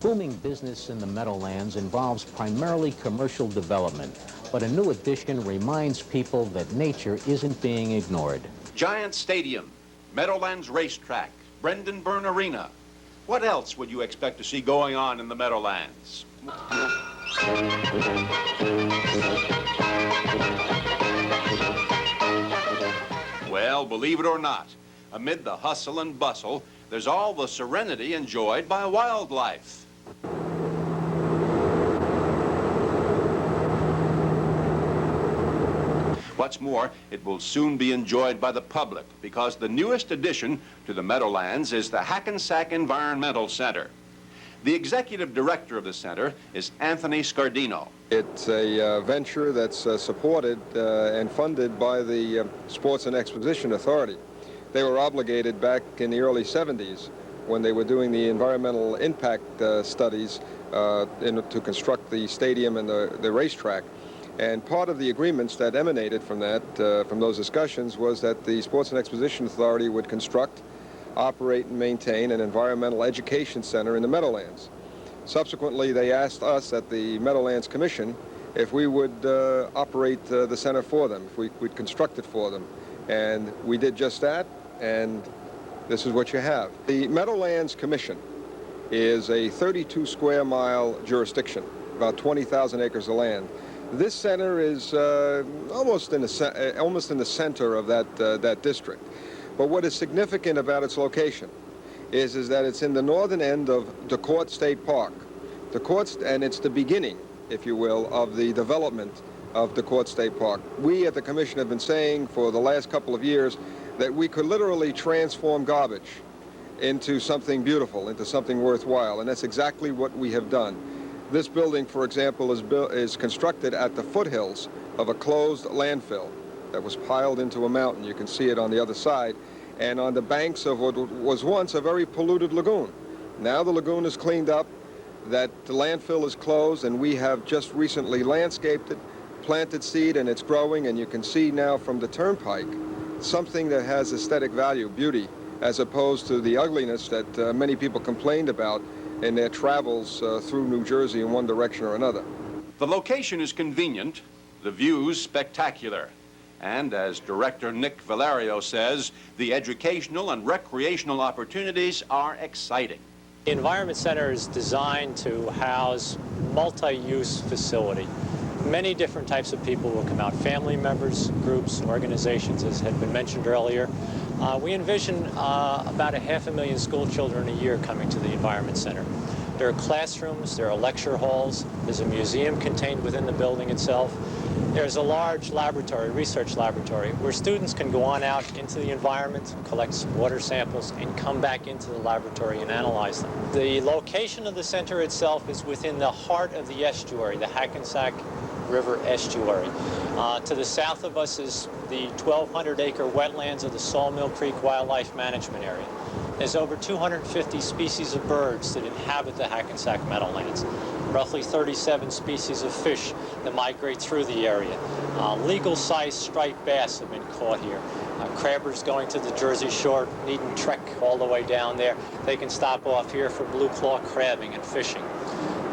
Booming business in the Meadowlands involves primarily commercial development, but a new addition reminds people that nature isn't being ignored. Giant Stadium, Meadowlands Racetrack, Brendan Byrne Arena. What else would you expect to see going on in the Meadowlands? Well, believe it or not, amid the hustle and bustle, there's all the serenity enjoyed by wildlife. What's more, it will soon be enjoyed by the public because the newest addition to the Meadowlands is the Hackensack Environmental Center. The executive director of the center is Anthony Scardino. It's a venture that's supported and funded by the Sports and Exposition Authority. They were obligated back in the early 70s when they were doing the environmental impact studies to construct the stadium and the racetrack. And part of the agreements that emanated from that, from those discussions, was that the Sports and Exposition Authority would construct, operate, and maintain an environmental education center in the Meadowlands. Subsequently, they asked us at the Meadowlands Commission if we would operate the center for them, if we'd construct it for them. And we did just that, and this is what you have. The Meadowlands Commission is a 32 square mile jurisdiction, about 20,000 acres of land. This center is almost in the center of that district. But what is significant about its location is that it's in the northern end of DeCourt State Park. And it's the beginning, if you will, of the development of DeCourt State Park. We at the Commission have been saying for the last couple of years that we could literally transform garbage into something beautiful, into something worthwhile, and that's exactly what we have done. This building, for example, is constructed at the foothills of a closed landfill that was piled into a mountain. You can see it on the other side, and on the banks of what was once a very polluted lagoon. Now the lagoon is cleaned up, that the landfill is closed, and we have just recently landscaped it, planted seed, and it's growing, and you can see now from the turnpike something that has aesthetic value, beauty, as opposed to the ugliness that many people complained about in their travels through New Jersey in one direction or another. The location is convenient, the views spectacular, and as Director Nick Valerio says, the educational and recreational opportunities are exciting. The Environment Center is designed to house multi-use facility. Many different types of people will come out, family members, groups, organizations, as had been mentioned earlier. We envision about 500,000 school children a year coming to the Environment Center. There are classrooms, there are lecture halls, there's a museum contained within the building itself. There's a large laboratory, research laboratory, where students can go on out into the environment, collect water samples, and come back into the laboratory and analyze them. The location of the center itself is within the heart of the estuary, the Hackensack River estuary. To the south of us is the 1,200-acre wetlands of the Sawmill Creek Wildlife Management Area. There's over 250 species of birds that inhabit the Hackensack Meadowlands, roughly 37 species of fish that migrate through the area. Legal-sized striped bass have been caught here. Crabbers going to the Jersey Shore needn't trek all the way down there. They can stop off here for blue claw crabbing and fishing.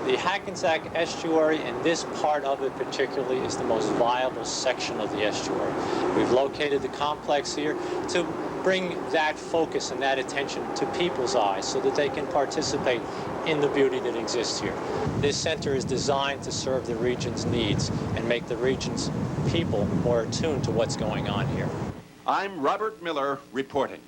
The Hackensack estuary, and this part of it particularly, is the most viable section of the estuary. We've located the complex here to bring that focus and that attention to people's eyes so that they can participate in the beauty that exists here. This center is designed to serve the region's needs and make the region's people more attuned to what's going on here. I'm Robert Miller reporting.